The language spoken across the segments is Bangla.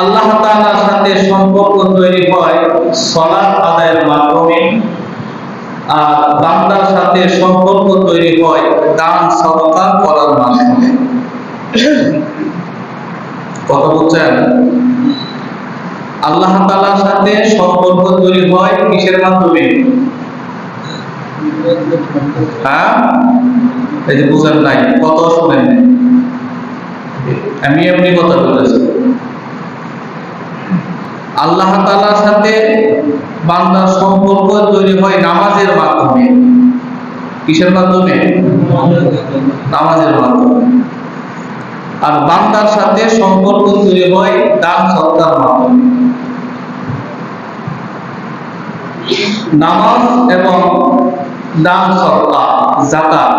আল্লাহ তাআলার সাথে সম্পর্ক তৈরি হয় সালাত আদায়ের মাধ্যমে, আর বান্দার সাথে সম্পর্ক তৈরি হয় দান সদকা করার মাধ্যমে। কথা বলছেন? আল্লাহ তাআলার সাথে সম্পর্ক তৈরি হয় কিসের মাধ্যমে? হ্যাঁ, এই যে বুঝেন নাই, কত শুনেন, আমি এমনি কথা বলেছি। আল্লাহ তাআলার সাথে বান্দার সম্পর্ক তৈরি হয় নামাজের মাধ্যমে। কিসের মাধ্যমে? নামাজের মাধ্যমে। আর বান্দার সাথে সম্পর্ক তৈরি হয় দান সদকার মাধ্যমে। নামাজ এবং দান সদকা, যাকাত,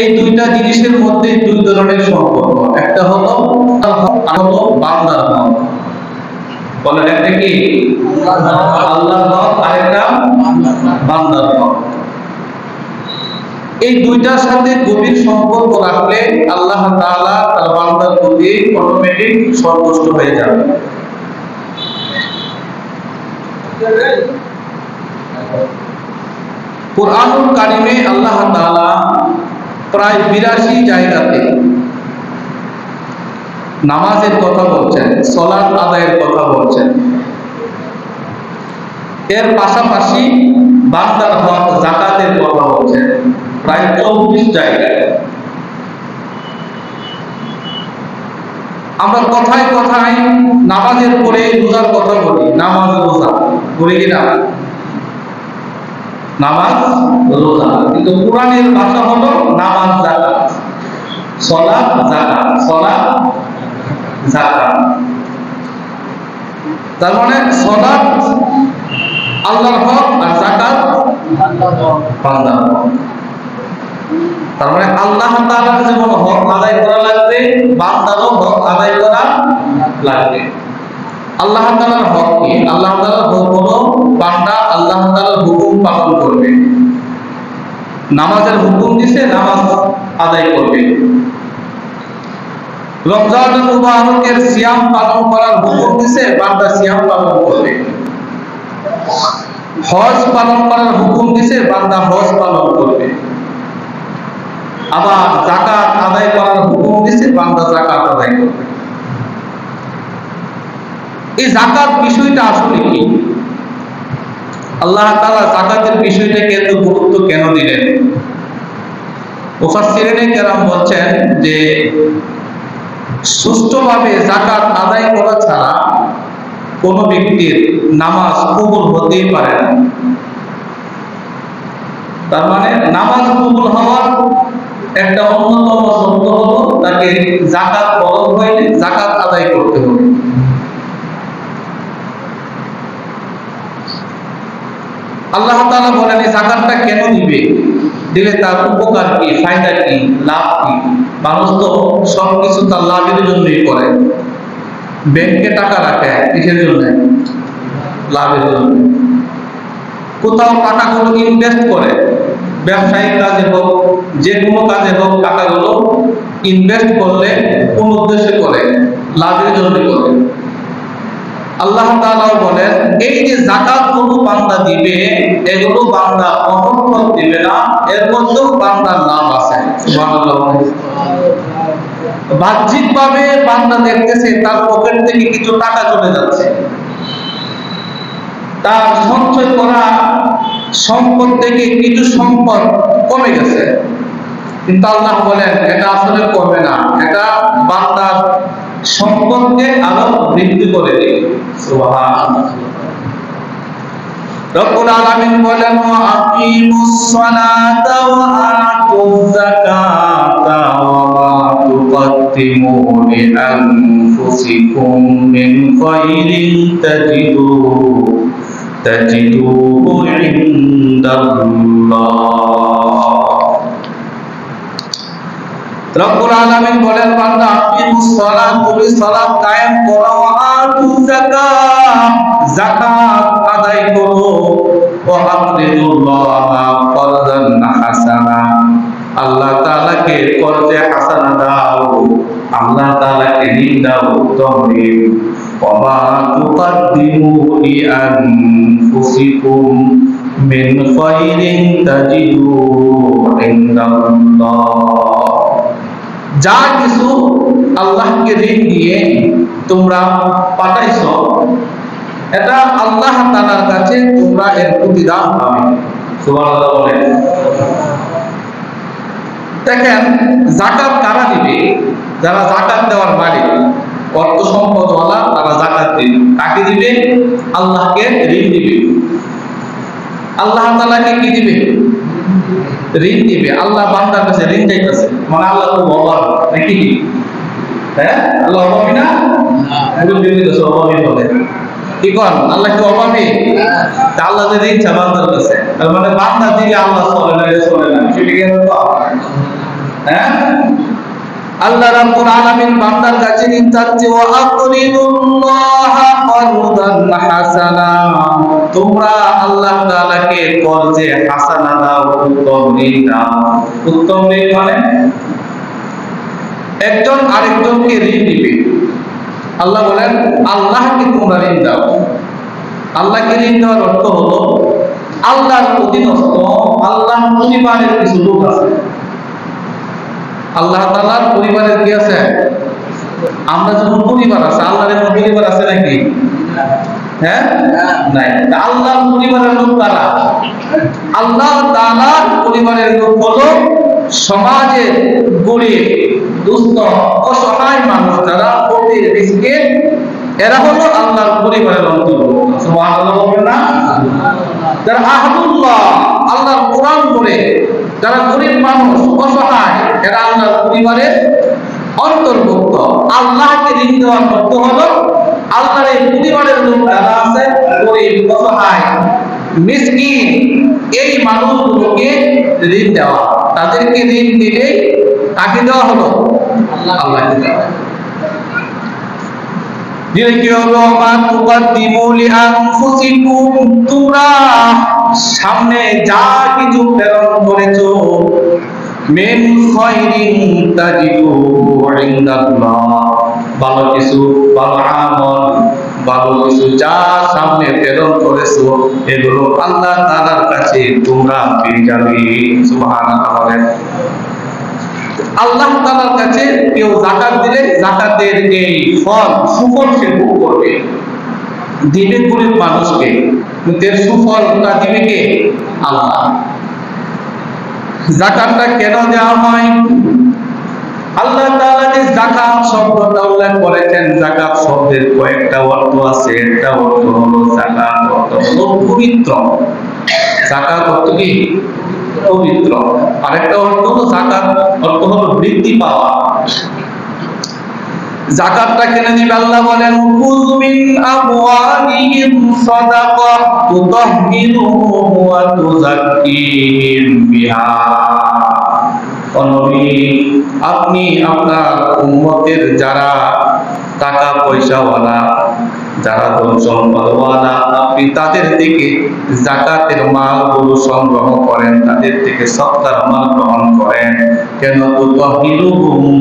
এই দুইটা জিনিসের মধ্যে দুই ধরনের সম্পর্ক। একটা হলো বান্দার হক। বলেন, একটা কি? আল্লাহর হক, আরেকটা বান্দার হক। এই দুইটার সাথে গভীর সম্পর্ক রাখলে আল্লাহ তাআলা তার বান্দার প্রতি অটোমেটিক সন্তুষ্ট হয়ে যাবে। কুরআনুল কারীমে আল্লাহ তাআলা প্রায় ৮২ জায়গাতে নামাজের কথা বলছেন, সালাত আদায়ের কথা বলছেন। এর পাশাপাশি বান্দার হক যাকাতের কথা বলছেন প্রায় ২৪ জায়গায়। আমরা কথায় কথায় নামাজের পরে রোজার কথা বলি, নামাজ রোজা বলি কিনা? নামাজ রোজা, কিন্তু কোরআনের ভাষা হলো নামাজ যাকাত, সালাত যাকাত, সালাত যাকাত। তার মানে সালাত আল্লাহর হক আর যাকাত বান্দার হক। তার মানে আল্লাহ তাআলার যেমন হক আদায় করা লাগবে, বান্দারও হক আদায় করা লাগবে। আল্লাহ তাআলার হক কি? আল্লাহ তাআলার হক হলো বান্দা আল্লাহ তাআলার হুকুম পালন করবে। নামাজের হুকুম দিয়েছে, নামাজ আদায় করবে। রমজানুল মুবারকের সিয়াম পালন করার হুকুম দিয়েছে, বান্দা সিয়াম পালন করবে। হজ পালন করার হুকুম দিয়েছে, বান্দা হজ পালন করবে। আবার যাকাত আদায় করার হুকুম দিয়েছে, বান্দা যাকাত আদায় করবে। এই যাকাত বিষয়টা আসলে কি? আল্লাহ তাআলা যাকাতের বিষয়টাকে এত গুরুত্ব কেন দিলেন? মুফাসসিরিনে কেরাম বলছেন যে সুষ্ঠুভাবে যাকাত আদায় করা ছাড়া কোনো ব্যক্তির নামাজ কবুল হতেই পারে না। তার মানে নামাজ কবুল হওয়ার একটা অন্যতম শর্ত হলো তাকে যাকাত ফরজ হইলে যাকাত আদায় করতে হবে। আল্লাহ তাআলা বলেন এই যাকাতটা কেন দিবে, দিলে তার উপকার কি, ফায়দা কি, লাভ কি? মানুষ তো সবকিছু তার লাভের জন্যই করে। ব্যাংকে টাকা রাখে কিসের জন্য? লাভের জন্য। কোথাও টাকাগুলো ইনভেস্ট করে, ব্যবসায়িক কাজে হোক, যে কোনো কাজে হোক, টাকাগুলো ইনভেস্ট করলে কোন উদ্দেশ্যে করে? লাভের জন্য করে। আল্লাহ তাআলা বলেন এই যে যাকাতগুলো বান্দা দিবে, এগুলো বান্দা অনর্থক দিবে না, এর মধ্যেও বান্দার লাভ আছে। সুবহানাল্লাহ। বাহ্যিকভাবে বান্দা দেখতেছে তার পকেট থেকে কিছু টাকা চলে যাচ্ছে, তার সঞ্চয় করা সম্পদ থেকে কিছু সম্পদ কমে গেছে, কিন্তু আল্লাহ বলেন এটা আসলে কমে না, এটা বান্দার সম্পদকে আরো বৃদ্ধি করে দেয়। সুবহানাল্লাহ। রব্বুল আলামিন বলেন ওয়া আকিমুস সালাতা ওয়া আতুয যাকাতা ওয়া মা তুকদ্দিমু লিআনফুসিকুম মিন খায়রিন তাজিদুহু ইনদাল্লাহ। রব্বুল আলামিন বলেন বান্দা আকিমুস সালাত, তুমি সালাত কায়েম করো, আতুয যাকাত, যাকাত আদায় করো, ওয়া আকরিদুল্লাহ করদান হাসানা, আল্লাহ তাআলাকে কর্জে হাসানা দাও, আল্লাহ তাআলাকে ঋণ দাও, উত্তম ঋণ। ওয়া মা তুকাদ্দিমু লিআনফুসিকুম মিন খায়রিন তাজিদুহু ইনদাল্লাহ। যা কিছু আল্লাহকে ঋণ দিয়ে তোমরা পাঠাইছো, এটা আল্লাহ তাআলার কাছে তোমরা এর প্রতিদান পাবে। সুবহানাল্লাহ বলেন। দেখেন, যাকাত কারা দিবে? যারা যাকাত দেওয়ার মালিক, অর্থ সম্পদওয়ালা, তারা যাকাত দিবে। কাকে দিবে? আল্লাহকে ঋণ দিবে। আল্লাহ তাআলাকে কি দিবে? ঋণ দিবে। আল্লাহ বান্দার কাছে ঋণ চাইতেছে, মানে আল্লাহ তো অভাব নাকি? হ্যাঁ, আল্লাহ অভাবী না? অভাবী বলে কি কর? আল্লাহ কি অভাবী? আল্লাহ যে ঋণ চা বান্দার কাছে, তার মানে বান্দা দিলে আল্লাহ চলে না, চলে না, সেটা কি হ্যাঁ? আল্লাহ রাব্বুল আলামিন বান্দার কাছে ঋণ চাচ্ছে, ওয়া আকরিদুল্লাহা করদান হাসানা। তোমরা আল্লাহ তাআলাকে করজে হাসানা দাও, উত্তম ঋণ দাও। উত্তম ঋণ মানে একজন আরেকজনকে ঋণ দিবে। আল্লাহ বলেন আল্লাহকে তোমরা ঋণ দাও। আল্লাহকে ঋণ দেওয়ার অর্থ হলো আল্লাহর অধীনস্থ, আল্লাহর পরিবারের কিছু লোক আছে। আল্লাহ তাআলার পরিবারের কি আছে? আমরা যখন পরিবার আছে, আল্লাহর এমন পরিবার আছে নাকি? হ্যাঁ, নাই। আল্লাহর পরিবারের লোক কারা? আল্লাহ তাআলার পরিবারের লোক হলো সমাজের গরিব, দুস্থ, অসহায় মানুষ যারা অতি রিস্কে, এরা হলো আল্লাহর পরিবারের অন্তর্ভুক্ত। সুবহানাল্লাহ বলবেন না? যারা আহলুল্লাহ, আল্লাহর কোরআন পড়ে, যারা গরিব মানুষ, অসহায়, এরা আল্লাহর পরিবারের অন্তর্ভুক্ত। আল্লাহকে ঋণ দেওয়ার অর্থ হলো আল্লাহর এই পরিবারের লোক যারা আছে, গরিব, অসহায়, মিসকিন, এই মানুষগুলোকে ঋণ দেওয়া। তাদেরকে ঋণ দিলে কাকে দেওয়া হলো? আল্লাহকে দেওয়া। তোমরা সামনে যা কিছু প্রেরণ করেছো, মিন খায়রিন তাজিদুহু ইনদাল্লাহ, ভালো কিছু, ভালো আমল, ভালো কিছু যা সামনে প্রেরণ করেছো, এগুলো আল্লাহ তাআলার কাছে তোমরা পেয়ে যাবে। সুবহানাল্লাহ। আল্লাহ তাআলার কাছে কেউ যাকাত দিলে যাকাতের এই ফল, সুফল সে ভোগ করবে। দিবে গরিব মানুষকে, কিন্তু এর সুফলটা দিবে কে? আল্লাহ। যাকাতটা কেন দেওয়া হয়? আল্লাহ তাআলা যে যাকাত শব্দটা উল্লেখ করেছেন, যাকাত শব্দের কয়েকটা অর্থ আছে। একটা অর্থ হলো যাকাত অর্থ হলো পবিত্র। যাকাত অর্থ কি? পবিত্র। আরেকটা অর্থ হলো যাকাত অর্থ হলো বৃদ্ধি পাওয়া। যাকাতটা কেন দিবে? আল্লাহ বলেন, কুয মিন আমওয়ালিহিম সাদাকা তুতাহহিরুহুম ওয়া তুযাক্কিহিম বিহা। নবী, আপনি আপনার উম্মতের যারা টাকা পয়সাওয়ালা, যারা ধন সম্পদওয়ালা, আপনি তাদের থেকে যাকাতের মালগুলো সংগ্রহ করেন, তাদের থেকে সদকার মাল গ্রহণ করেন। কেন? তুতাহহিরুহুম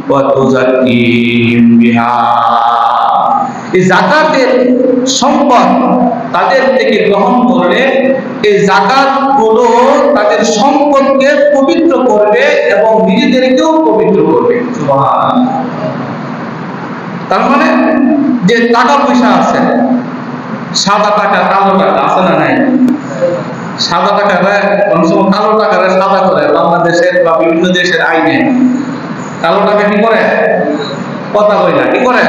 ওয়া তুযাক্কিহিম বিহা। এই যাকাতের সম্পদ তাদের থেকে গ্রহণ করলে এই যাকাত গুলো তাদের সম্পদকে পবিত্র করবে এবং নিজেদেরকেও পবিত্র করবে। সুবহানাল্লাহ। তার মানে যে টাকা পয়সা আছে, সাদা টাকা, কালো টাকা আছে না নাই? সাদা টাকা অনেক সময় কালো টাকা সাদা করে বাংলাদেশের বা বিভিন্ন দেশের আইনে কালো টাকা কি করে? কথা কই না, কি করে?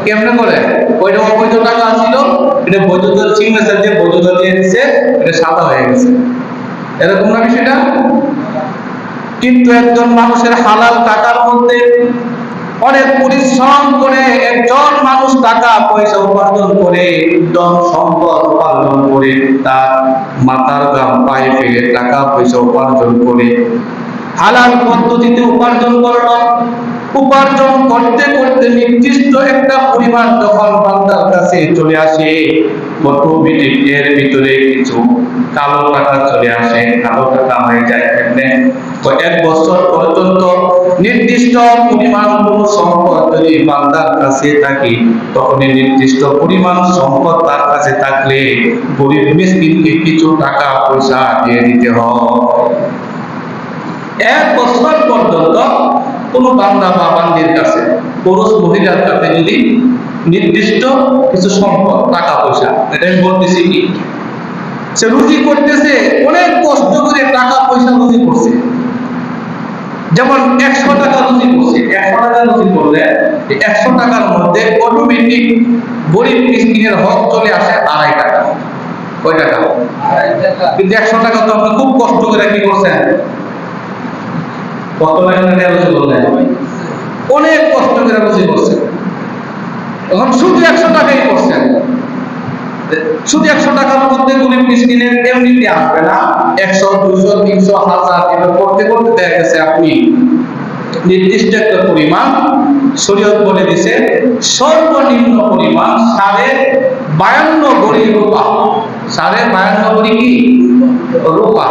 কেমনে করে? ওইটা অবৈধ টাকা ছিল, এটা বৈধতার সিগনেচার দিয়ে বৈধতা দিয়ে দিচ্ছে, এটা সাদা হয়ে গেছে। এরকম না বিষয়টা? কিন্তু একজন মানুষের হালাল টাকার মধ্যে অনেক পরিশ্রম করে একজন মানুষ টাকা পয়সা উপার্জন করে, ধন সম্পদ উপার্জন করে, তার মাথার ঘাম পায়ে ফেলে টাকা পয়সা উপার্জন করে হালাল পদ্ধতিতে উপার্জন করলো, উপার্জন করতে করতে নির্দিষ্ট একটা পরিমাণ যখন বান্দার কাছে চলে আসে, অটোমেটিক এর ভিতরে কিছু কালো টাকা চলে আসে। কালো টাকা হয়ে যায় কেমনে? তো 1 বছর পর্যন্ত নির্দিষ্ট পরিমাণ কোন সম্পদ যদি বান্দার কাছে থাকে, তখন নির্দিষ্ট পরিমাণ সম্পদ তার কাছে থাকলে গরিব মিসকিনকে কিছু টাকা পয়সা দিয়ে দিতে হয়। 1 বছর পর্যন্ত কোন বান্দা বা বান্দির কাছে, পুরুষ মহিলার কাছে যদি নির্দিষ্ট কিছু সম্পদ টাকা পয়সা, এটা আমি বলতেছি কি, সে রুজি করতেছে, অনেক কষ্ট করে টাকা পয়সা রুজি করছে। যেমন 100 টাকা রুজি করছে, 100 টাকা রুজি করলে 100 টাকার মধ্যে অটোমেটিক গরিব মিসকিনের হক চলে আসে 2.5 টাকা। কয় টাকা? 2.5 টাকা। কিন্তু 100 টাকা তো আপনি খুব কষ্ট করে কি করছেন? কত টাকা রুজি করলেন? অনেক কষ্ট করে রুজি করছেন। এখন শুধু 100 টাকাই করছেন, শুধু 100 টাকার মধ্যে গরিব মিসকিনের এমনিতে আসবে না। 100, 200, 300, 1000 এভাবে করতে করতে দেখা গেছে আপনি নির্দিষ্ট একটা পরিমাণ, শরীয়ত বলে দিছে সর্বনিম্ন পরিমাণ 52.5 ভরি রূপা। 52.5 ভরি কি রূপা?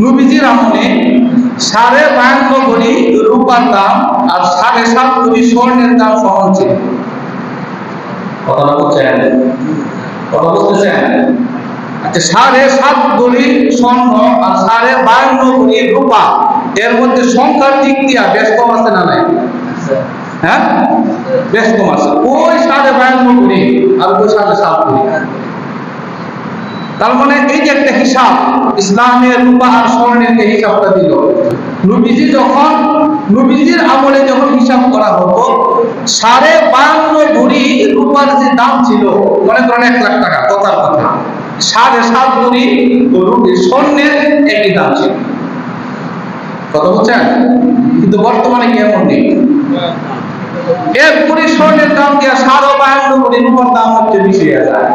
নবীজির আমলে 52.5 ভরি রূপার দাম আর 7.5 ভরি স্বর্ণের দাম সমান ছিল। কথা বলছেন? কথা বলতেছেন? আচ্ছা, 7.5 ভরি স্বর্ণ আর 52.5 ভরি রূপা, এর মধ্যে সংখ্যার দিক দিয়া বেশ কম আছে না নাই? হ্যাঁ, বেশ কম আছে। ওই 52.5 ভরি আর ওই 7.5 ভরি, তার মানে এই যে একটা হিসাব, ইসলামের রূপা আর স্বর্ণের যে হিসাবটা দিল, নবীজির আমলে যখন হিসাব করা হতো, 52.5 ভরি রূপার যে দাম ছিল, মনে করেন 1 লাখ টাকা, কথার কথা, 7.5 ভরি স্বর্ণের একই দাম ছিল। কথা বলছেন? কিন্তু বর্তমানে কেমন নেই, 1 ভরি স্বর্ণের দাম দিয়া 52.5 ভরি রূপার দাম হচ্ছে 20,000।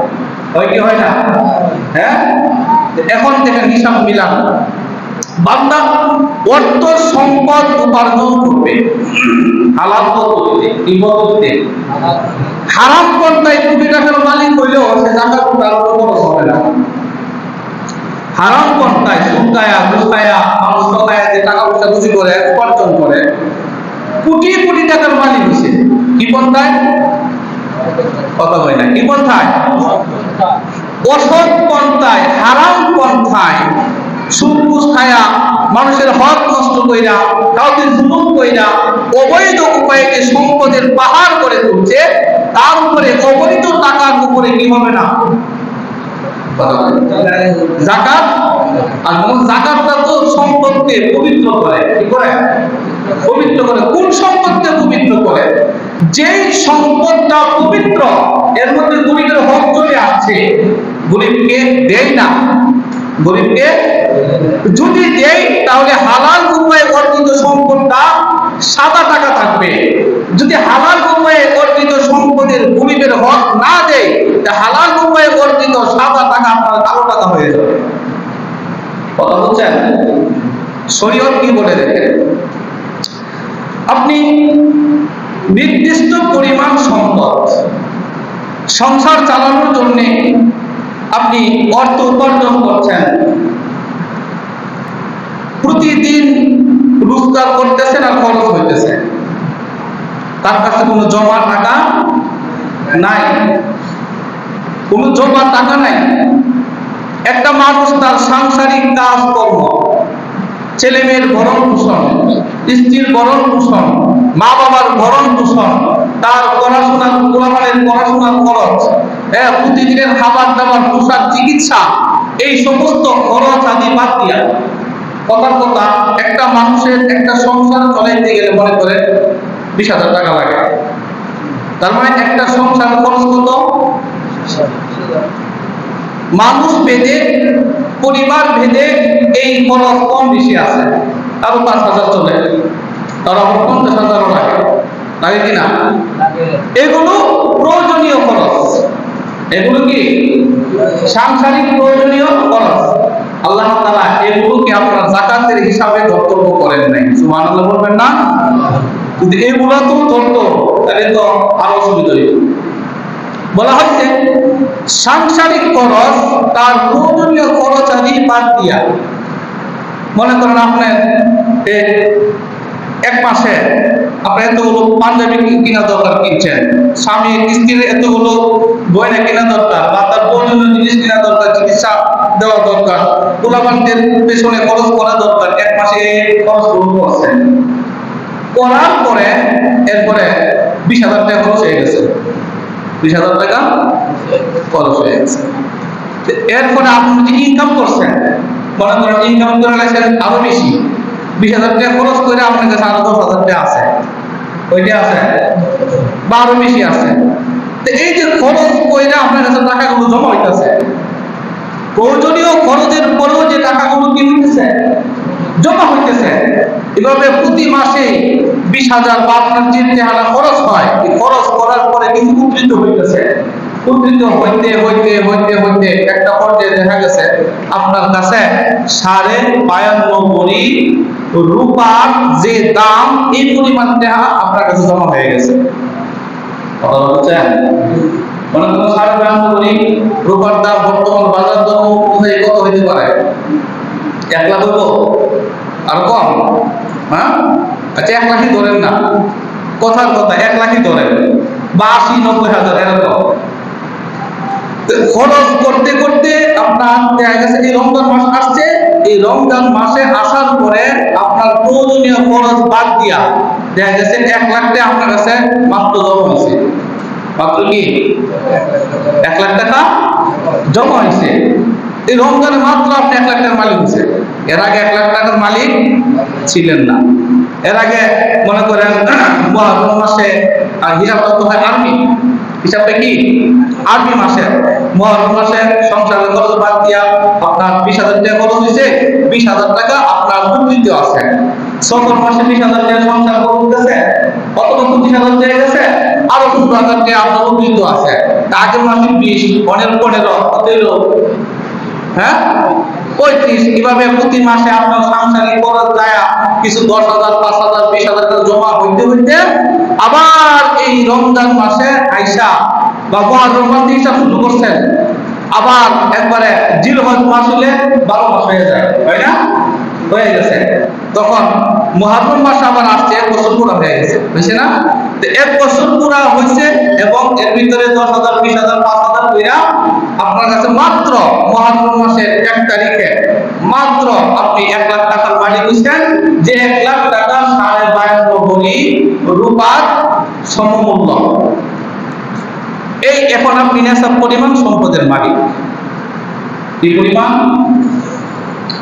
হয় কি হয় না? হ্যাঁ, এখন দেখেন হিসাব মিলান। বান্দা অর্থ সম্পদ উপার্জন করবে হালাল পদ্ধতিতে, কি পদ্ধতিতে? হারাম পন্থায় কোটি টাকার মালিক হইলেও সে যাকাত তার উপর হবে না। হারাম পন্থায় সুদ খায়া, ঘুষ খায়া, মানুষ ঠকায়া যে টাকা পয়সা রুজি করে উপার্জন করে, কোটি কোটি টাকার মালিক হইছে কি পন্থায়? কথা হয় না, কি পন্থায়? অসৎ পন্থায়, হারাম পন্থায়, সুদ ঘুষ খায়া, মানুষের হক নষ্ট কইরা, কাউকে জুলুম কইরা, অবৈধ উপায়ে যে সম্পদের পাহাড় করে তুলছে, তার উপরে অবৈধ টাকার উপরে কি হবে না? যাকাত। আর যাকাতটা তো সম্পদকে পবিত্র করে, কি করে? পবিত্র করে। কোন সম্পদকে পবিত্র করে? যেই সম্পদটা পবিত্র, এর মধ্যে গরিবের হক চলে আসছে, গরিবকে দেয় না। গরিবকে যদি দেয়, তাহলে হালাল উপায়ে অর্জিত সম্পদটা সাদা টাকা থাকবে। যদি হালাল উপায়ে অর্জিত সম্পদের গরিবের হক না দেয়, হালাল উপায়ে অর্জিত সাদা টাকা আপনার কালো টাকা হয়ে যাবে। কথা বলছেন? শরীয়ত কি বলে দেখেন, আপনি নির্দিষ্ট পরিমাণ সম্পদ সংসার চালানোর জন্য আপনি অর্থ উপার্জন করছেন, প্রতিদিন রোজগার করতেছেন আর খরচ হইতেছে, তার কাছে কোনো জমা টাকা নাই, কোনো জমা টাকা নাই। একটা মানুষ তার সাংসারিক কাজকর্ম, ছেলে মেয়ের ভরণ পোষণ, স্ত্রীর ভরণ পোষণ, মা বাবার ভরণ পোষণ, তার পড়াশোনার পড়াশোনার খরচ, প্রতিদিনের খাবার দাবার, পোশাক, চিকিৎসা, এই সমস্ত খরচ আদি বাদ দিয়া, কথার কথা একটা মানুষের একটা সংসার চলাইতে গেলে মনে করে 20,000 টাকা লাগে। তার মানে একটা সংসার খরচ কত? মানুষ ভেদে, পরিবার ভেদে এই খরচ কম বেশি আছে। কারো 5,000 চলে, কারো 50,000 লাগে, লাগে কিনা? এগুলো প্রয়োজনীয় খরচ, এগুলো কি সাংসারিক প্রয়োজনীয় খরচ। আল্লাহ তাআলা এগুলোকে আপনার যাকাতের হিসাবে বক্তব্য করেন নাই। সুবহানাল্লাহ বলবেন না? যদি এগুলা তো ধরতো তাহলে তো আরো অসুবিধা হইত। বলা হচ্ছে সাংসারিক খরচ তার প্রয়োজনীয় খরচ আদি বাদ দিয়া, মনে করেন আপনার এক মাসে আপনার এতগুলো পাঞ্জাবি কিনা দরকার কিনছেন, স্বামী স্ত্রীর এতগুলো গয়না কিনা দরকার, বা তার প্রয়োজনীয় জিনিস কিনা দরকার, চিকিৎসা দেওয়া দরকার, পোলাপানদের পেছনে খরচ করা দরকার, এক মাসে খরচ করছেন, করার পরে এরপরে 20,000 টাকা খরচ হয়ে গেছে, 20,000 টাকা খরচ হয়ে গেছে। এরপরে আপনি যে ইনকাম করছেন, মনে করেন ইনকাম করে লাগছেন আরো বেশি, 20,000 টাকা খরচ করে আপনার কাছে আরো 10,000 টাকা আছে, ওইটা আছে বা আরো বেশি আছে। তো এই যে খরচ করে আপনার কাছে টাকাগুলো জমা হইতেছে, প্রয়োজনীয় খরচের পরেও যে টাকাগুলো কি হইতেছে, জমা হইতেছে, এভাবে প্রতি মাসে 20,000 বা আপনার যে টাকা খরচ হয়, এই খরচ করার পরে কিন্তু উদ্ধৃত হইতেছে, উদ্ধৃত হইতে হইতে হইতে হইতে একটা পর্যায়ে দেখা গেছে আপনার কাছে 52.5 ভরি রূপার যে দাম, এই পরিমাণ টাকা আপনার কাছে জমা হয়ে গেছে। কথা বলছেন? মনে করেন 52 ভরি রূপার দাম বর্তমান বাজার দর অনুযায়ী কত হইতে পারে? 1 লাখ হইব? আর কম? হ্যাঁ, আচ্ছা 1 লাখই ধরেন না, কথার কথা 1 লাখই ধরেন, বা 80-90,000 এরকম। খরচ করতে করতে আপনার দেখা গেছে এই রমজান মাস আসছে, এই রমজান মাসে আসার পরে আপনার প্রয়োজনীয় খরচ বাদ দিয়া দেখা গেছে 1 লাখ টাকা আপনার কাছে মাত্র জমা হয়েছে। মাত্র কি 1 লাখ টাকা জমা হয়েছে। এই রমজানে মাত্র আপনি 1 লাখ টাকার মালিক হয়েছে, এর আগে 1 লাখ টাকার মালিক ছিলেন না। এর আগে মনে করেন মুহররম মাসে হিসাব করতে হয় আরবি, হিসাবটা কি আরবি মাসে, মুহররম মাসে সংসারের খরচ বাদ দিয়া আপনার 20,000 টাকা খরচ হয়েছে, 20,000 টাকা আপনার উদ্ধৃত আছে। সফর মাসে 20,000 টাকা সংসার করতেছে, কত কত 20,000 টাকা গেছে, আরো 15,000 টাকা আপনার উদ্ধৃত আছে। আগের মাসে 20, 15 কত হলো? হ্যাঁ 35। এভাবে প্রতি মাসে আপনার সাংসারিক খরচ যায় কিছু 10,000, 5,000, 20,000 টাকা জমা হইতে হইতে আবার এই রমজান মাসে আইসা বা মুহররম মাসে হিসাব শুরু করছেন, আবার একবারে জিলহজ মাস হলে 12 মাস হয়ে যায়, তাই না? হয়ে গেছে, তখন মুহররম মাস আবার আসছে, 1 বছর পুরো হয়ে গেছে, বুঝছে না? তো 1 বছর পুরো হয়েছে এবং এর ভিতরে 10,000, 20,000, 5,000 কইরা আপনার কাছে মাত্র মুহররম মাসের 1 তারিখে মাত্র আপনি 1 লাখ টাকার মালিক হইছেন, যে 1 লাখ টাকা 52 ভরি রূপার সমমূল্য। এই এখন আপনি নেশাব পরিমাণ সম্পদের মালিক। কি পরিমাণ?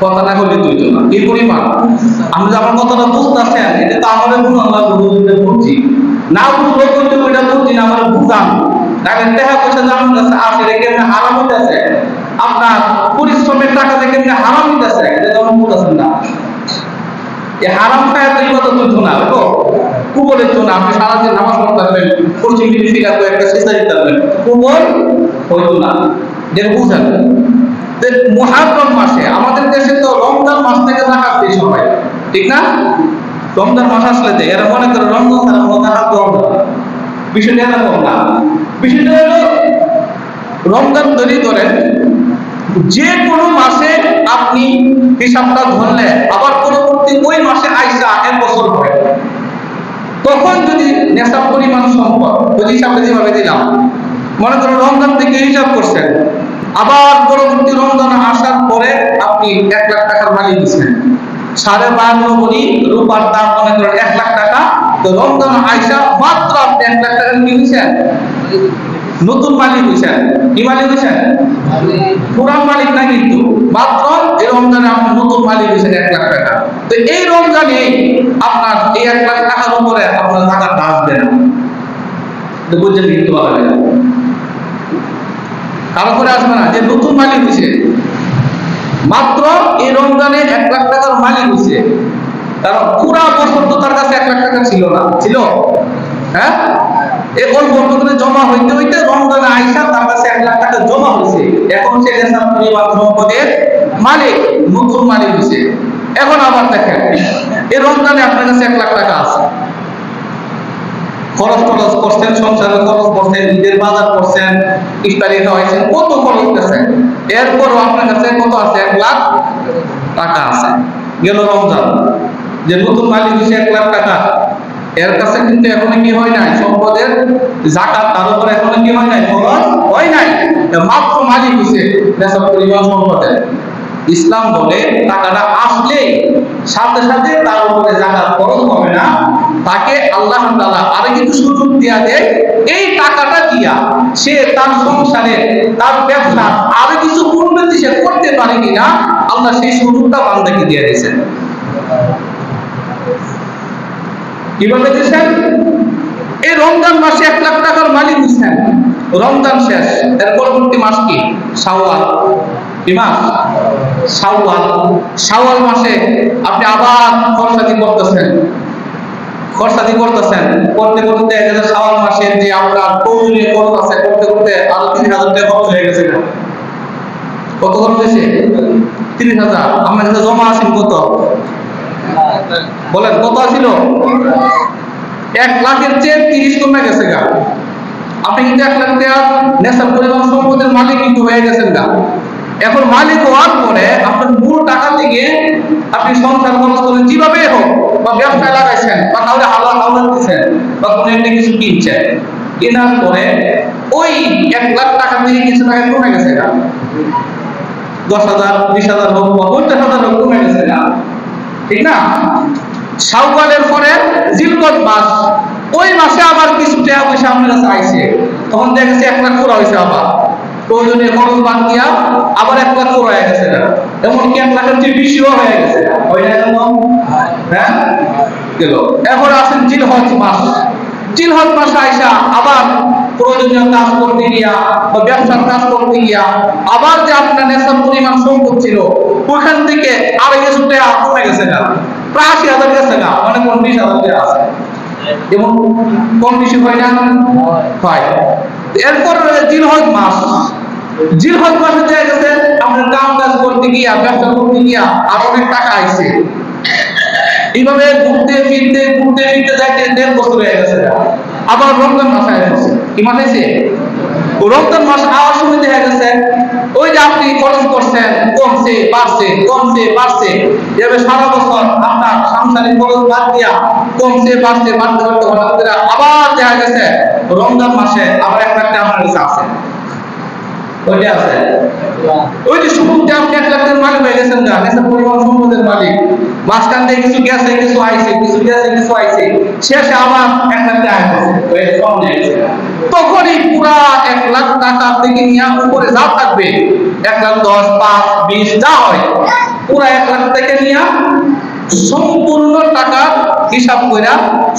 কথাটা বলে তুইতো না, কি পরিমাণ? আমি যে আমার কথাটা বুঝতেছেন, এটা তো আমাদের গুণ, আমরা বুঝতে বুঝছি না, বুঝলো কিন্তু ওইটা বুঝছি না, আমরা বুঝাম তাহলে দেখা পয়সা যে আমার কাছে আসে, এটা কেমন হারাম হইতেছে, আপনার পরিশ্রমের টাকা থেকে কেমন হারাম হইতেছে, এটা তো আমরা বুঝতেছেন না। এই হারাম খায় তো ইবাদত হইতো না, তো কুবল হইতো না, আপনি সারাদিন নামাজ পড়তে পারবেন, পশ্চিম দিকে একটা চেষ্টা দিতে পারবেন, কুবল হইতো না, যেটা বুঝেন। মুহররম মাসে আমাদের দেশে তো রমজান মাস থেকে জাকাত দেয় সবাই, ঠিক না? রমজান মাস আসলে দেয়, এরা মনে করে রমজান ছাড়া কোনো জাকাত দেওয়া হবে না। বিষয়টা এরকম না, বিষয়টা হলো রমজান ধরেই ধরেন, যে কোনো মাসে আপনি হিসাবটা ধরলে আবার পরবর্তী ওই মাসে আইসা 1 বছর হবে, তখন যদি নেশাব পরিমাণ সম্পদ ওই হিসাবে যেভাবে দিলাম, মনে করেন রমজান থেকে হিসাব করছেন, আবার পরবর্তী রমজান আসার পরে আপনি 1 লাখ টাকার মালিক হচ্ছেন, 52 ভরি রূপার দাম মনে করেন 1 লাখ টাকা, তো রমজান আইসা মাত্র আপনি 1 লাখ টাকার কি হচ্ছেন? নতুন মালিক হচ্ছেন। কি মালিক হচ্ছেন? পুরান মালিক না, কিন্তু মাত্র এই রমজানে আপনি নতুন মালিক হচ্ছেন 1 লাখ টাকা। তো এই রমজানে আপনার এই 1 লাখ টাকার উপরে আপনার জাকাতটা আসবে না, বুঝছেন? কিন্তু ভালো লাগে কারো করে আসবে না, যে নতুন মালিক হয়েছে, মাত্র এই রমজানে 1 লাখ টাকার মালিক হয়েছে, কারণ পুরা বছর তো তার কাছে 1 লাখ টাকা ছিল না, ছিল? হ্যাঁ, এই অল্প করে জমা হইতে হইতে রমজানে আইসা তার কাছে 1 লাখ টাকা জমা হয়েছে, এখন সে নেশাব পরিমাণ সম্পদের মালিক, নতুন মালিক হয়েছে। এখন আবার দেখেন এই রমজানে আপনার কাছে 1 লাখ টাকা আছে, খরচ টরচ করছেন, সংসারে খরচ করছেন, ঈদের বাজার করছেন, ইফতারি খাওয়াইছেন, কত খরচ গেছেন, এরপরও আপনার কাছে কত আছে? 1 লাখ টাকা আছে। গেল রমজান, যে নতুন মালিক হয়েছে 1 লাখ টাকা, এর কাছে কিন্তু এখনো কি হয় নাই? সম্পদের যাকাত তার উপর এখনো কি হয় নাই? ফরজ হয় নাই, মাত্র মালিক হয়েছে নেশাব পরিমাণ সম্পদের। ইসলাম বলে টাকাটা আসলেই সাথে সাথে তার উপরে যাকাত ফরজ হবে না, তাকে আল্লাহ তাআলা আরো কিছু সুযোগ দেয়া দেয়। এই টাকাটা দিয়া সে তার সংসারে, তার ব্যবসা আরো কিছু উন্নতি সে করতে পারে কিনা, আল্লাহ সেই সুযোগটা বান্দাকে দিয়ে দিয়েছেন। কিভাবে দিয়েছেন? এই রমজান মাসে 1 লাখ টাকার মালিক দিচ্ছেন, রমজান শেষ, এর পরবর্তী মাস কি? শাওয়াল। কি মাস? শাওয়াল। শাওয়াল মাসে আপনি আবার খরচাদি করতেছেন, করতে করতে শাওয়াল মাসে যে আপনার প্রয়োজনীয় খরচ আছে করতে করতে আরো 30,000 টাকা খরচ হয়ে গেছে। কত খরচ হয়েছে? 30,000। আপনার কাছে জমা আছে কত? বলেন কত ছিল? 1 লাখের চেয়ে 30 কমে গেছে গা। আপনি কিন্তু 1 লাখ টাকা নেশাব পরিমাণ সম্পদের মালিক কিন্তু হয়ে গেছেন গা। এখন মালিক হওয়ার পরে আপনার মূল টাকা থেকে আপনি সংসার খরচ করেন যেভাবে হোক, বা ব্যবসায় লাগাইছেন, বা তাহলে হালাল হালাল দিচ্ছেন, বা কোনো একটা কিছু কিনছেন, কেনার পরে ওই 1 লাখ টাকা থেকে কিছু টাকা কমে গেছে গা। 10,000, 20,000 হোক বা 50,000 হোক কমে গেছে গা, ঠিক না? শাওয়ালের পরে জিলকত মাস, ওই মাসে আবার কিছু টাকা পয়সা আপনার কাছে আইছে, তখন দেখা গেছে 1 লাখ পুরো হয়েছে, আবার প্রয়োজনীয় খরচ বাদ দিয়া আবার 1 লাখ পুরো হয়ে গেছে না, এমনকি 1 লাখের চেয়ে বেশিও হয়ে গেছে, হয় না এরকম? হ্যাঁ, গেল। এখন আছেন জিলহজ মাস। জিলহজ মাসে আইসা আবার প্রয়োজনীয় কাজ করতে গিয়া বা ব্যবসার কাজ করতে গিয়া আবার যে আপনার নেশার পরিমাণ সম্পদ ছিল ওখান থেকে আরো কিছু টাকা কমে গেছে না, প্রায় 80,000 গেছে না, মানে 20,000 টাকা আছে। যেমন কম বেশি হয় না? হয়। এরপর জিলহজ মাস। জিলহজ মাসে দেখা গেছে আপনার কাম কাজ করতে গিয়া, ব্যবসা করতে গিয়া আর অনেক টাকা আইছে। এইভাবে ঘুরতে ফিরতে যাইতে 1.5 বছর হয়ে গেছে। আবার রমজান মাস আসছে। কি মাস আছে? রমজান মাস আওয়ার সময় দেখা গেছে ওই যে আপনি খরচ করছেন কমছে বাড়ছে, এভাবে সারা বছর আপনার সাংসারিক খরচ বাদ দিয়া কমছে বাড়তে হঠাৎ করে আবার দেখা গেছে রমজান মাসে আবার 1 লাখ টাকা আপনার কাছে আছে। ওইটা আছে, ওই যে শুরুতে আপনি 1 লাখ টাকার মালিক হয়ে গেছেন না, নেশাব পরিমাণ সম্পদের মালিক। মাঝখান থেকে কিছু গেছে, কিছু আইছে, শেষে আবার 1 লাখ টাকা আসছে। তখনই পুরা 1 লাখ টাকা থেকে নিয়ে উপরে যা থাকবে, 1 লাখ 10, 5, 20 যা হয়, পুরা 1 লাখ থেকে নিয়ে সম্পূর্ণ টাকা হিসাব কইরা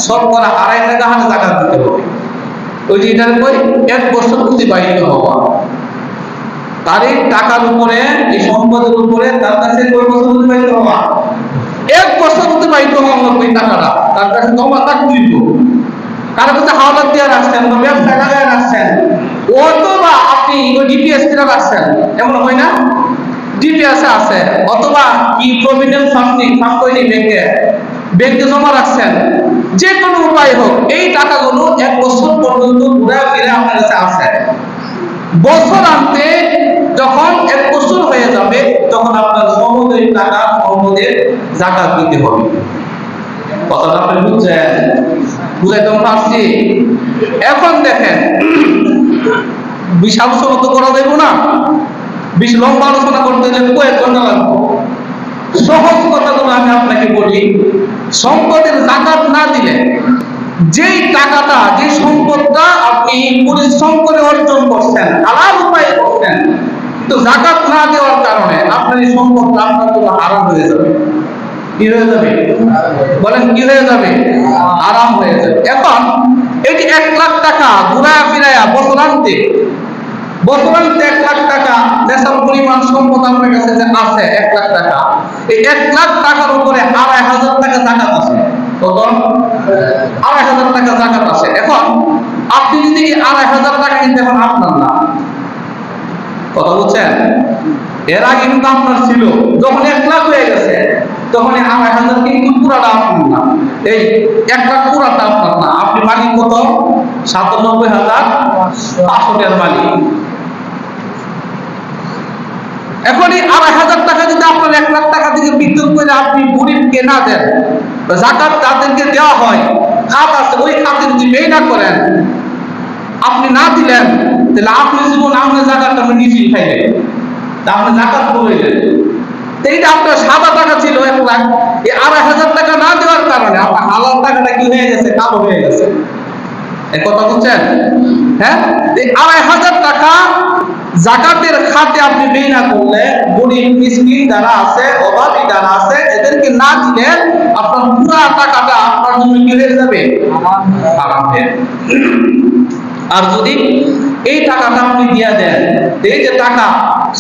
শতকরা 2.5 টাকা হাতে যাকাত দিতে হবে। ওই যে এটার কই 1 বছর অতিবাহিত হওয়া, তার এই টাকার উপরে, এই সম্পদের উপরে তার কাছে কয় বছর অতিবাহিত হওয়া? 1 বছর অতিবাহিত হওয়া ওই টাকাটা তার কাছে জমা থাকতেই। কারো কাছে হাওলাত দিয়ে রাখছেন বা ব্যবসা লাগায় রাখছেন, অথবা আপনি ওই ডিপিএস দিয়ে রাখছেন, এমন হয় না? ডিপিএস আছে, অথবা কি প্রভিডেন্ট ফান্ড কইনি ব্যাংকে জমা রাখছেন, যে কোনো উপায় হোক এই টাকাগুলো 1 বছর পর্যন্ত ঘুরে ফিরে আপনার কাছে আছে। বছর আনতে যখন 1 বছর হয়ে যাবে তখন আপনার সমুদয় টাকা সম্পদের যাকাত দিতে হবে। কথাটা আপনি বুঝছেন? বুঝাইতে পারছি? এখন দেখেন, বিশাল আলোচনা তো করা যাইব না, বেশি লম্বা আলোচনা করতে গেলে কয়েক ঘন্টা লাগবে। সহজ কথাগুলো আমি আপনাকে বলি। সম্পদের যাকাত না দিলে যেই টাকাটা, যে সম্পদটা আপনি পরিশ্রম করে অর্জন করছেন, হালাল উপায়ে করছেন, কিন্তু যাকাত না দেওয়ার কারণে আপনার এই সম্পদটা আপনার জন্য হারাম হয়ে যাবে। কি হয়ে যাবে? বলেন কি হয়ে যাবে? হারাম হয়ে যাবে। এখন এই যে 1 লাখ টাকা ঘুরা ফিরাইয়া বছরান্তে 1 লাখ টাকা নেশার পরিমাণ সম্পদ আপনার কাছে যে আছে 1 লাখ টাকা, এই 1 লাখ টাকার উপরে 2,500 টাকা যাকাত আছে। কত? 2,500 টাকা যাকাত আছে। এখন আপনি যদি 2,500 টাকা কিন্তু এখন আপনার না, কথা বুঝছেন? এর আগে কিন্তু আপনার ছিল, যখন 1 লাখ হয়ে গেছে তখন 2,500 কিন্তু পুরাটা আপনার না, এই 1 লাখ পুরাটা আপনার না, আপনি মালিক কত? 97,500 টাকার মালিক। এখন এই 2,500 টাকা যদি আপনার 1 লাখ টাকা থেকে বিদ্যুৎ করে আপনি গরিবকে না দেন, যাকাত তাদেরকে দেওয়া হয়, খাত আছে ওই খাতে যদি ব্যয় না করেন, আপনি না দিলেন, তাহলে আপনি জীবন আপনার জাকাতটা আপনি নিজেই খাইলেন, আপনি জাকাত করলেন। এইটা আপনার সাদা টাকা ছিল 1 লাখ, এই 2,500 টাকা না দেওয়ার কারণে আপনার হালাল টাকাটা কি হয়ে গেছে? কালো হয়ে গেছে। এই কথা বুঝছেন? হ্যাঁ, এই 2,500 টাকা জাকাতের খাতে আপনি ব্যয় না করলে, গরিব মিসকিন যারা আছে, অভাবী যারা আছে, এদেরকে না দিলে আপনার পুরো টাকাটা আপনার জন্য কি হয়ে যাবে? হারাম হয়ে। আর যদি এই টাকাটা আপনি দিয়ে দেন, এই যে টাকা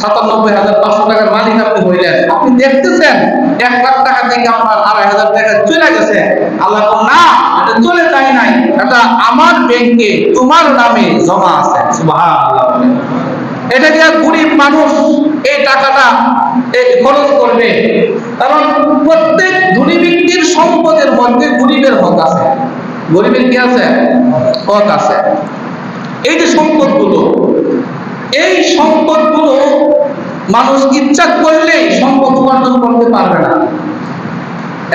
97,500 টাকার মালিক আপনি হইলেন, আপনি দেখতেছেন 1 লাখ টাকা থেকে আপনার 2,500 টাকা চলে গেছে, আল্লাহ না, এটা চলে যায় নাই, এটা আমার ব্যাংকে তোমার নামে জমা আছে। সুবহানাল্লাহ। এটা দিয়ে গরিব মানুষ এই টাকাটা খরচ করবে, কারণ প্রত্যেক ধনী ব্যক্তির সম্পদের মধ্যে গরিবের হক আছে। গরিবের কি আছে? হক আছে। এই যে সম্পদগুলো, এই সম্পদগুলো মানুষ ইচ্ছা করলেই সম্পদ উপার্জন করতে পারবে না।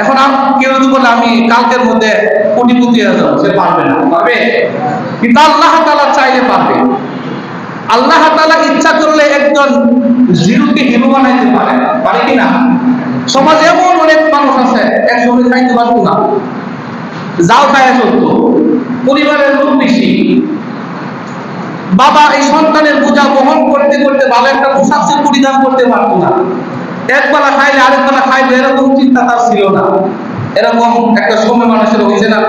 এখন কেউ যদি বলে আমি কালকের মধ্যে কোটিপতি হয়ে যাবো, সে পারবে না। পারবে? কিন্তু আল্লাহ তাআলা চাইলে পারবে। আল্লাহ তাআলা ইচ্ছা করলে একজন জিরোকে হিরো বানাইতে পারে, পারে কিনা? সমাজে এমন অনেক মানুষ আছে একজনে খাইতে পারতো না, যাও খায় চলতো, পরিবারের লোক বেশি, বাবা এই সন্তানের বোঝা বহন করতে করতে ভালো একটা পোশাক সে পরিধান করতে পারতো না, একবেলা খাইলে আরেক বেলা খাইবে এরকম চিন্তা তার ছিল না। এরকম একটা সময় মানুষের হয়েছে না?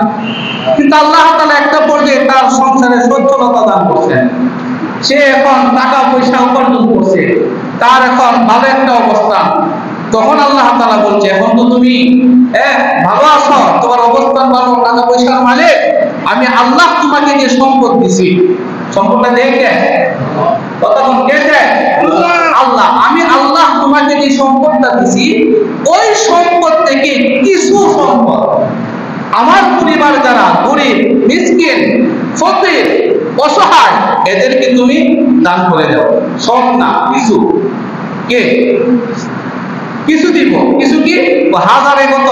কিন্তু আল্লাহ তাআলা একটা পর্যায়ে তার সংসারে সচ্ছলতা দান করছেন, সে এখন টাকা পয়সা উপার্জন করছে, তার এখন ভালো একটা অবস্থান। তখন আল্লাহ তাআলা বলছে, এখন তো তুমি ভালো আছো, তোমার অবস্থান ভালো, টাকা পয়সার মালিক, আমি আল্লাহ তোমাকে যে সম্পদ দিছি, সম্পদটা দেখে তখন কে দেয়? আল্লাহ। আমি আল্লাহ তোমাকে যে সম্পদটা দিছি, ওই সম্পদ থেকে কিছু সম্পদ আমার পরিবার যারা গরিব, মিসকিন, ফকির, অসহায়, এদেরকে তুমি দান করে দাও। সব না, কিছু। কে? কিছু দিব। কিছু কি? হাজারে কত?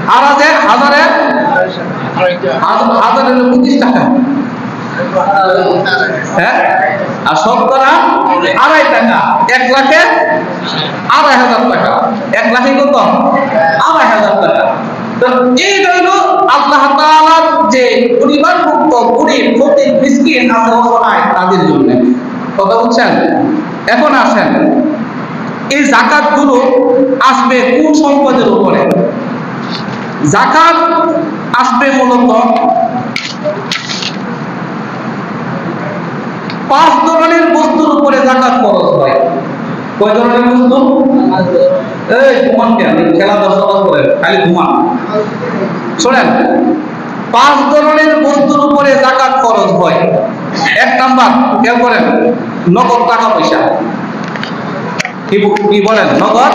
হাজারে 25 টাকা। হ্যাঁ, আর শতকরা 2.5 টাকা। 1 লাখে 2,500 টাকা। 1 লাখে কত? 2,500 টাকা। তো এই হলো আল্লাহ তাআলার যে পরিবারভুক্ত গরিব, ফকির, মিসকিন আছে, অসহায়, তাদের জন্য। কথা বুঝছেন? এখন আসেন, এই যাকাত গুলো আসবে কোন সম্পদের উপরে? যাকাত আসবে মূলত 5 ধরনের বস্তুর উপরে যাকাত খরচ হয়। কয় ধরনের বস্তু? এই ঘুমান কেন? খেলা দর্শক করে খালি ঘুমান। শোনেন, 5 ধরনের বস্তুর উপরে যাকাত খরচ হয়। 1 নাম্বার, খেয়াল করেন, নগদ টাকা পয়সা। কি বলেন? নগদ।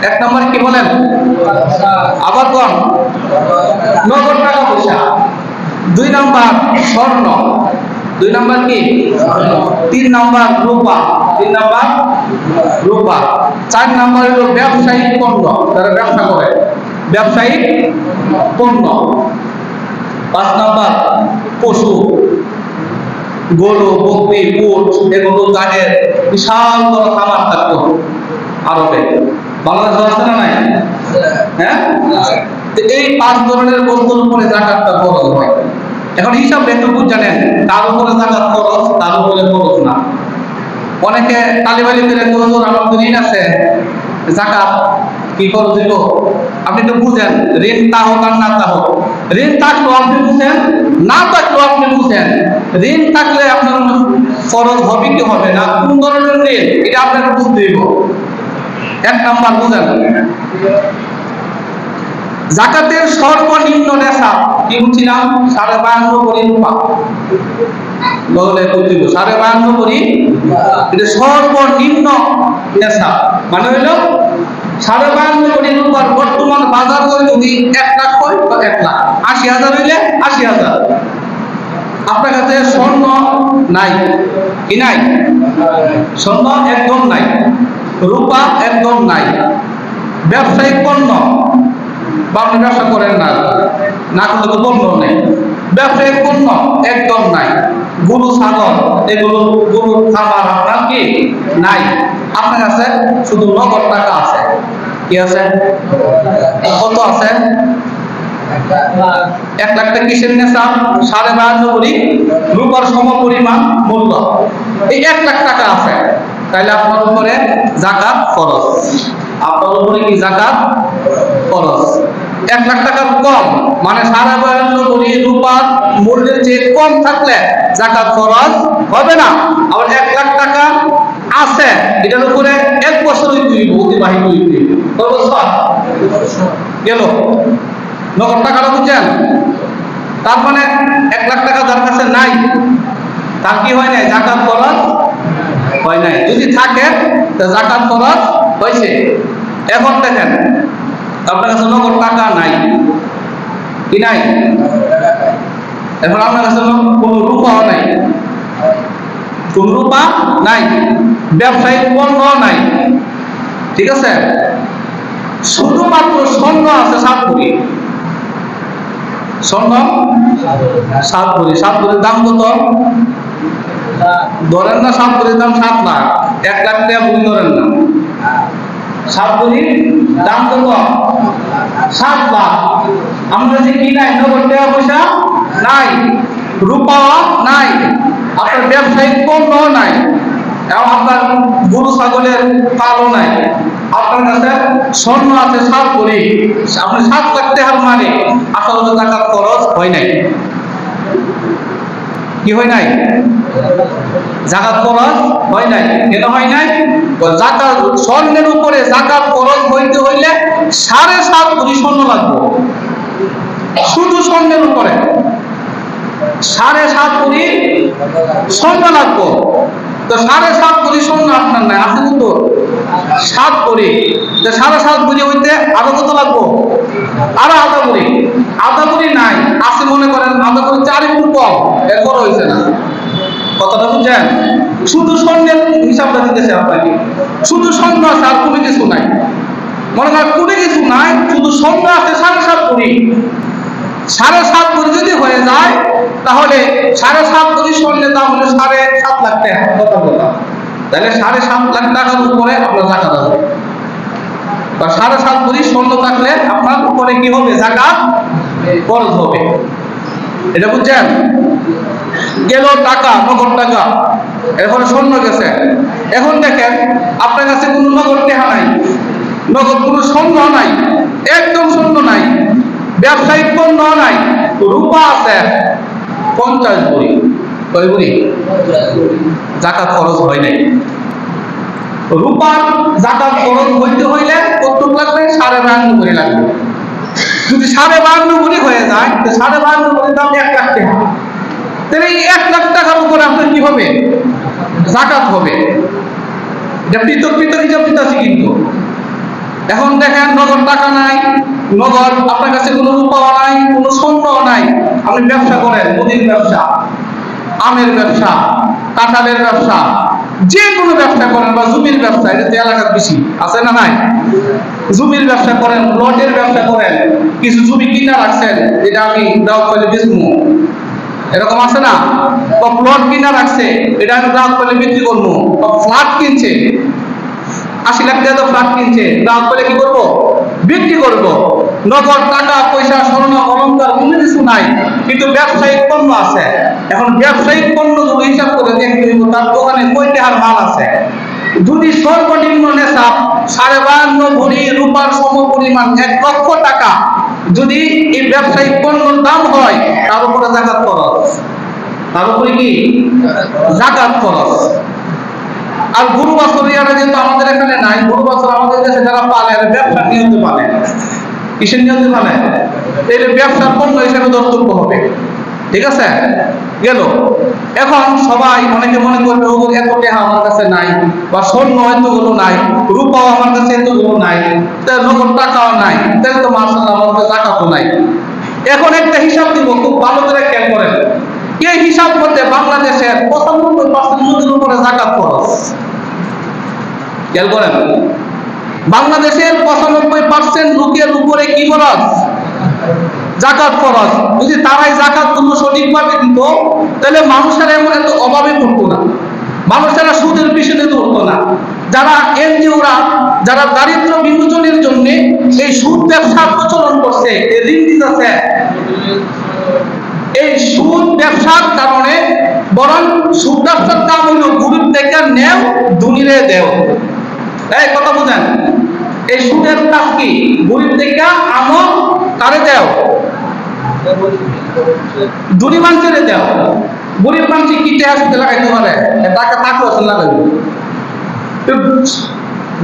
1 নাম্বার কি বলেন? আবার কোন? নগদ টাকা পয়সা। 2 নাম্বার স্বর্ণ। 2 নাম্বার কি? 3 নাম্বার রূপা। 3 নাম্বার রূপা। 4 নাম্বার হলো ব্যবসায়িক পণ্য, যারা ব্যবসা করে, ব্যবসায়িক পণ্য। 5 নাম্বার পশু, গরু, বকরি, উট, এগুলো তাদের বিশাল বড় খামার থাকতো আরবে। বাংলাদেশে আছে না নাই? হ্যাঁ, এই 5 ধরনের বস্তুর উপরে যাকাতটা খরচ হয়। এখন হিসাব এতটুকু জানেন, তার উপরে যাকাত খরচ, তার উপরে খরচ না। অনেকে তালিবালি করে হুজুর আমার তো ঋণ আছে, যাকাত কি খরচ দিব? আপনি তো বুঝেন, ঋণ তা হোক আর না তা হোক, ঋণ থাকলেও আপনি বুঝেন, না থাকলেও আপনি বুঝেন। ঋণ থাকলে আপনার খরচ হবে কি হবে না, কোন ধরনের ঋণ, এটা আপনাকে বুঝতে দিব। 1 নাম্বার বুঝেন, যাকাতের সর্বনিম্ন নেশাব কি বুঝছিলাম? 52.5 কোটি রূপা। বলে বুঝিব 52.5 কোটি, এটা সর্বনিম্ন নেশাব, মানে হলো 52 কোটি রূপার বর্তমান বাজার দর যদি 1 লাখ হয় তো 1 লাখ, 80,000 হইলে 80,000। আপনার কাছে স্বর্ণ নাই কি নাই? স্বর্ণ একদম নাই, রূপা একদম নাই, ব্যবসায়িক পণ্য বা আপনি ব্যবসা করেন না, না করলে তো পণ্য নেই, ব্যবসায়িক পণ্য একদম নাই, গরু ছাগল এগুলো গরুর খাবার আপনার কি নাই, আপনার কাছে শুধু নগদ টাকা আছে। কি আছে? কত আছে? 1 লাখ টাকা। কিসের নেশা? 52 কোটি রূপার সমপরিমাণ মূল্য, এই 1 লাখ টাকা আছে। তাইলে আপনার উপরে যাকাত ফরজ। আপনার উপরে কি যাকাত ফরজ? 1 লাখ টাকার কম মানে 52 কোটি রূপার মূল্যের চেয়ে কম থাকলে যাকাত ফরজ হবে না। আবার 1 লাখ টাকা আছে, এটার উপরে 1 বছর অতিবাহিত হইতে গেল, নগদ টাকাটা বুঝছেন? তার মানে 1 লাখ টাকা যার কাছে নাই তার কি হয় নাই? যাকাত ফরজ হয় নাই। যদি থাকে তো যাকাত ফরজ হয়েছে। এখন দেখেন আপনার কাছে নগদ টাকা নাই, কি নাই? এখন আপনার কাছে কোনো রূপাও নাই, কোন রূপা নাই, ব্যবসায়িক পণ্য নাই, ঠিক আছে? শুধুমাত্র স্বর্ণ আছে 7 কোটি। স্বর্ণ 7 কোটি। 7 কোটির দাম কত? ধরেন না 7 কোটির দাম 7 লাখ, 1 লাখ টাকা ভুল ধরেন না। 7 কোটির দাম কত? 7 লাখ। আমরা যে কি নাই? নগদ টাকা পয়সা নাই, রূপা নাই, আপনার ব্যবসায়িক পণ্য নাই, এবং আপনার গরু ছাগলের পালও নাই। আপনার কাছে স্বর্ণ আছে 7 কোটি, আপনি 7 লাখ টাকার মানে আসলে যাকাত খরচ হয় নাই। কি হয় নাই? যাকাত খরচ হয় নাই। কেন হয় নাই? যাকাত স্বর্ণের উপরে যাকাত খরচ হইতে হইলে 7.5 কোটি স্বর্ণ লাগবে, শুধু স্বর্ণের উপরে 7.5 কোটি স্বর্ণ লাগবে। তো 7.5 কোটি স্বর্ণ আপনার নাই, আছে কত? 7 কোটি। 7.5 কোটি হইতে আরো কত লাগবে? আরো আধা কোটি। আধা কোটি নাই, আছে মনে করেন আধা কোটি 4 একটু কম, এরপর হয়েছে না। কথাটা বুঝছেন? শুধু স্বর্ণের হিসাবটা দিতেছে আপনাকে, শুধু স্বর্ণ আছে আর কোনো কিছু নাই। মনে করেন কোনো কিছু নাই, শুধু স্বর্ণ আছে 7.5 কোটি। 7.5 কোটি যদি হয়ে যায় তাহলে 7.5 কোটি স্বর্ণের দাম হলো 7.5 লাখ টাকা। কথা বললাম, তাহলে 7.5 লাখ টাকার উপরে আপনার যাকাত হবে। 7.5 কোটি স্বর্ণ থাকলে আপনার উপরে কি হবে? যাকাত ফরজ হবে। এটা বুঝছেন? গেল টাকা, নগদ টাকা, এরপরে স্বর্ণ গেছে। এখন দেখেন আপনার কাছে কোনো নগদ টাকা নাই, নগদ কোনো স্বর্ণ নাই, একদম স্বর্ণ নাই, ব্যবসায়িক পণ্য নাই, রূপা আছে 50 কোটি। কয় কোটি? যাকাত খরচ হয় নাই। রূপার যাকাত খরচ হইতে হইলে কত লাগবে? 52 কোটি লাগবে। যদি 52 কোটি হয়ে যায়, 52 কোটির দাম 1 লাখ টাকা, তাহলে এই 1 লাখ টাকার উপরে আপনার কি হবে? যাকাত হবে। এটা পৃথক পৃথক হিসাব দিতেছি কিন্তু। এখন দেখেন নগদ টাকা নাই, নগদ আপনার কাছে কোনো রূপাও নাই, কোনো স্বর্ণও নাই, আপনি ব্যবসা করেন, মুদির ব্যবসা, আমের ব্যবসা, কাঁঠালের ব্যবসা, যে কোনো ব্যবসা করেন, বা জমির ব্যবসা, এটা তো এলাকার বেশি আছে না নাই? জমির ব্যবসা করেন, প্লটের ব্যবসা করেন, কিছু জমি কিনা রাখছেন, এটা আমি গ্রাহক পেলে বেচবো, এরকম আছে না? বা প্লট কিনা রাখছে, এটা আমি গ্রাহক পেলে বিক্রি করবো, বা ফ্ল্যাট কিনছে, 80 লাখ টাকা ফ্ল্যাট কিনছে, গ্রাহক পেলে কি করবো? বিক্রি করবো। নগদ টাকা পয়সা স্বর্ণ অলংকার কোনো কিছু নাই, কিন্তু ব্যবসায়িক পণ্য আছে। এখন ব্যবসায়িক পণ্য যদি হিসাব করে দেখতে দিব তার দোকানে কয় টাকার মাল আছে। যদি সর্বনিম্ন নেশাব 52 ভরি রূপার সমপরিমাণ 1 লক্ষ টাকা যদি এই ব্যবসায়িক পণ্যের দাম হয়, তার উপরে যাকাত খরচ, তার উপরে কি যাকাত খরচ। আর গরু বাছুর ইয়ারা যেহেতু আমাদের এখানে নাই, গরু বাছুর আমাদের দেশে যারা পালে ব্যবসার নিয়ন্ত্রণ পালে, কিসের নিয়ন্ত্রণ পালে? তাহলে ব্যবসার পণ্য হিসেবে দ্রষ্টব্য হবে, ঠিক আছে? গেল। এখন সবাই অনেকে মনে করবে ওগুলো এত টাকা আমার কাছে নাই, বা স্বর্ণ এতগুলো নাই, রূপাও আমার কাছে এতগুলো নাই, নগদ টাকাও নাই, তাহলে তো মাশাআল্লাহ আমার কাছে জাকাতও নাই। এখন একটা হিসাব দিব, খুব ভালো করে খেয়াল করেন। এই হিসাব করতে বাংলাদেশের 95% লোকের উপরে জাকাত খরচ। খেয়াল করেন, বাংলাদেশের 95% লোকের উপরে কি খরচ? জাকাত খরচ। যদি তারাই জাকাত গুলো সঠিকভাবে দিত, তাহলে মানুষের এমন এত অভাবে পড়তো না, মানুষেরা সুদের পিছনে দৌড়তো না। যারা এনজিওরা, যারা দারিদ্র বিমোচনের জন্য এই সুদ ব্যবসার প্রচলন করছে, ঋণ দিতেছে, এই সুদ ব্যবসার কারণে বরং সুদ ব্যবসার কাম হইল গরিব থেকে নেও ধনীরে দেও। এই কথা বুঝেন, এই সুদের কাজ কি? গরিব থেকে আমো, কারে দেও? ধনী মানুষের দেও। গরিব মানুষ কি টাকা লাগাইতে পারে? টাকা থাকলে আসলে লাগাইবে।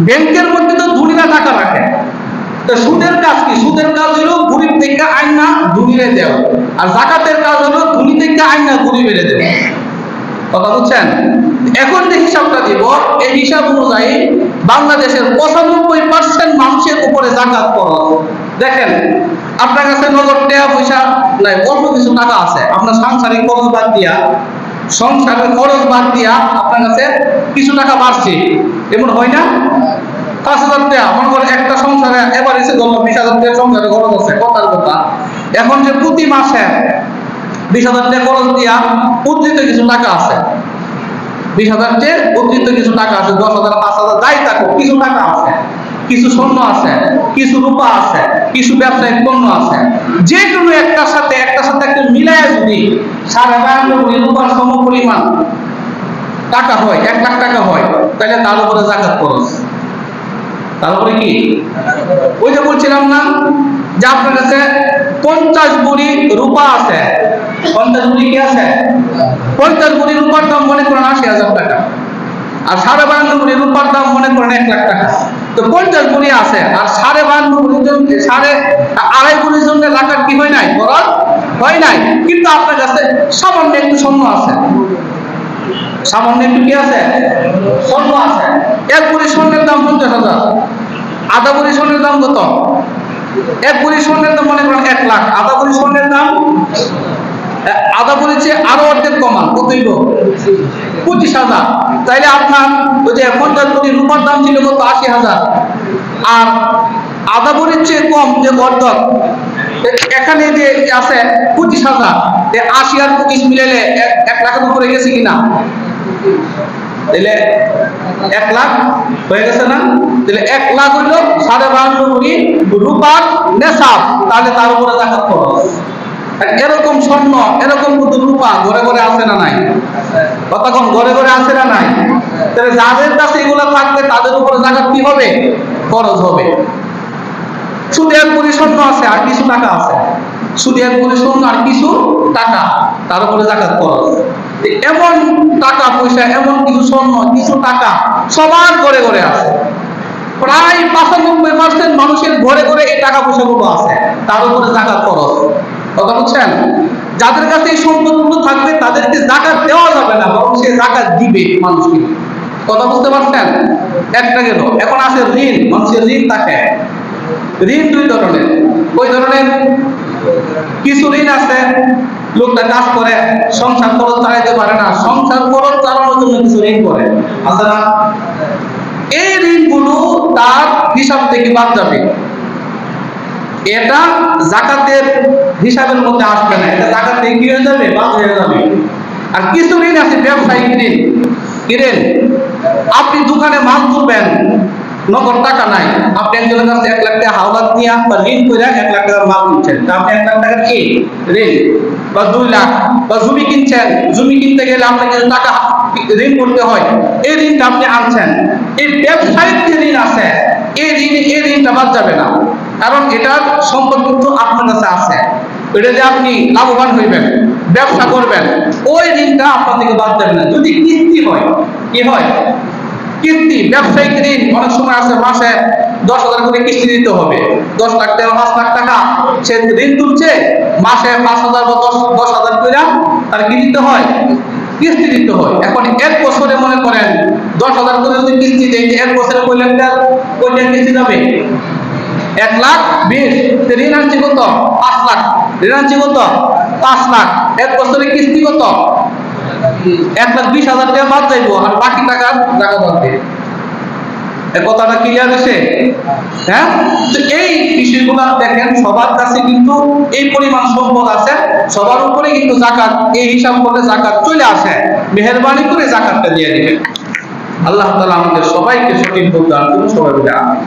ব্যাংকের মধ্যে তো ধনীরা টাকা রাখে। তো সুদের কাজ কি? সুদের কাজ হলো গরিব থেকে আইনা ধনীরে দেও, আর জাকাতের কাজ হলো ধনী থেকে আইনা গরিবের দেও। কথা বুঝছেন? এখন যে হিসাবটা দিব, এই হিসাব অনুযায়ী বাংলাদেশের 95% মানুষের উপরে জাকাত খরচ। দেখেন, আপনার কাছে নগদ টাকা পয়সা নাই, অল্প কিছু টাকা আছে, আপনার সাংসারিক খরচ বাদ দিয়া, সংসারের খরচ বাদ দিয়া আপনার কাছে কিছু টাকা বাড়ছে, এমন হয় না? 5,000 টাকা মনে করে একটা সংসারে এবার এসে ধরো 20,000 টাকা সংসারে খরচ আছে, কথার কথা। এখন যে প্রতি মাসে 20,000 টাকা খরচ দিয়া উদ্ধৃত কিছু টাকা আছে, 20,000 টাকা উদ্ধৃত কিছু টাকা আছে, 10,000, 5,000 যাই থাকুক, কিছু টাকা আছে, কিছু স্বর্ণ আছে, কিছু রূপা আছে, কিছু ব্যবসায়িক পণ্য আছে। যে কোনো একটার সাথে একটা মিলায় যদি 92 রূপার সম পরিমাণ টাকা হয়, 1 লাখ টাকা হয়, তাহলে তার উপরে জাকাত খরচ। তারপরে কি? ওই যে বলছিলাম না যে আপনার কাছে 50 ভরি রূপা আছে, 50 ভরি কি আছে? 50 ভরি রূপার দাম মনে করেন 80,000 টাকা, আর 52 ভরি রূপার দাম মনে করেন 1 লাখ টাকা। তো 50 ভরি আছে, আর 52 ভরির জন্য 2.5 ভরির জন্য লাখার কি হয় নাই? খরচ হয় নাই। কিন্তু আপনার কাছে সামান্য একটু স্বর্ণ আছে, সামান্য একটু কি আছে? স্বর্ণ আছে। 1 ভরি স্বর্ণের দাম 50,000, আধা ভরি স্বর্ণের দাম কত? 1 ভরি স্বর্ণের দাম মনে করেন 1 লাখ, আধা ভরি স্বর্ণের দাম, আধা ভরির চেয়ে আরো অর্ধেক কমান, কত হইব? 25,000। তাইলে আপনার ওই যে 50 ভরি রূপার দাম ছিল কত? 80,000, আর আধা ভরির চেয়ে কম যে অর্ধেক এখানে যে আছে 25,000, 80 আর 25 মিলাইলে 1 লাখের উপরে গেছে কিনা? তাহলে 1 লাখ হয়ে গেছে না? তাহলে 1 লাখ হইল 52 ভরি রূপার নেশাব, তাহলে তার উপরে জাকাত খরচ। এরকম স্বর্ণ, এরকম কত রূপা ঘরে ঘরে আছে না নাই? কতক্ষণ ঘরে ঘরে আছে না নাই? তাহলে যাদের কাছে এগুলো থাকবে তাদের উপরে জাকাত কি হবে? খরচ হবে। শুধু 1 ভরি স্বর্ণ আছে আর কিছু টাকা আছে, শুধু 1 ভরি স্বর্ণ আর কিছু টাকা, তার উপরে জাকাত খরচ। এমন টাকা পয়সা, এমন কিছু স্বর্ণ, কিছু টাকা সবার ঘরে ঘরে আছে। প্রায় 95% মানুষের ঘরে ঘরে এই টাকা পয়সা গুলো আছে, তার উপরে জাকাত খরচ। কথা বুঝছেন? যাদের কাছে এই সম্পদগুলো থাকবে তাদেরকে জাকাত দেওয়া যাবে না, বরং সে জাকাত দিবে মানুষকে। কথা বুঝতে পারছেন? একটা গেল। এখন আছে ঋণ। মানুষের ঋণ থাকে। ঋণ 2 ধরনের। ওই ধরনের কিছু ঋণ আছে, লোকটা কাজ করে, সংসার খরচ চালাইতে পারে না, সংসার খরচ চালানোর জন্য কিছু ঋণ করে, আছে না? এই ঋণগুলো তার হিসাব থেকে বাদ যাবে, এটা জাকাতের হিসাবের মধ্যে আসবে না, এটা জাকাত থেকে কি হয়ে যাবে? বাদ হয়ে যাবে। আর কিছু ঋণ আছে ব্যবসায়িক ঋণ। কি ঋণ? আপনি দোকানে মাল তুলবেন, নগদ টাকা নাই, আপনি একজনের কাছে 1 লাখ টাকা হাওলাত নিয়ে বা ঋণ করে 1 লাখ টাকার মাল কিনছেন, আপনি 1 লাখ টাকার কি ঋণ, বা 2 লাখ, বা জমি কিনছেন, জমি কিনতে গেলে আপনাকে টাকা ঋণ করতে হয়, এই ঋণটা আপনি আনছেন। এই ব্যবসায়িক যে ঋণ আছে, এই ঋণটা বাদ যাবে না, কারণ এটার সম্পদ কিন্তু আপনার কাছে আছে, এটা যে আপনি লাভবান হইবেন, ব্যবসা করবেন, ওই ঋণটা আপনার থেকে বাদ যাবে না। যদি কিস্তি হয়, কি হয়? কিস্তি, ব্যবসায়িক ঋণ অনেক সময় আছে মাসে 10,000 করে কিস্তি দিতে হবে, 10 লাখ টাকা 5 লাখ টাকা সে ঋণ তুলছে, মাসে 5,000 বা 10,000 করে তার কি দিতে হয়, কিস্তি দিতে হয়। এখন এক বছরে মনে করেন 10,000 করে যদি কিস্তি দেয়, এক বছরে কয়টা কিস্তি যাবে, 1,20,000। ঋণ আনছে কত, 5 লাখ, ঋণ আনছে কত, 5 লাখ, এক বছরে কিস্তি কত, 1,20,000 টাকা বাদ যাইব, আর বাকি টাকা জাকাত আছে। এই কথাটা ক্লিয়ার হয়েছে? হ্যাঁ, তো এই বিষয়গুলো দেখেন সবার কাছে কিন্তু এই পরিমাণ সম্পদ আছে, সবার উপরে কিন্তু জাকাত, এই হিসাব করলে জাকাত চলে আসে। মেহেরবানি করে জাকাতটা দিয়ে দিবেন। আল্লাহ তাআলা আমাদের সবাইকে সঠিক বুঝ দান করুন, সবাই বলে আমিন।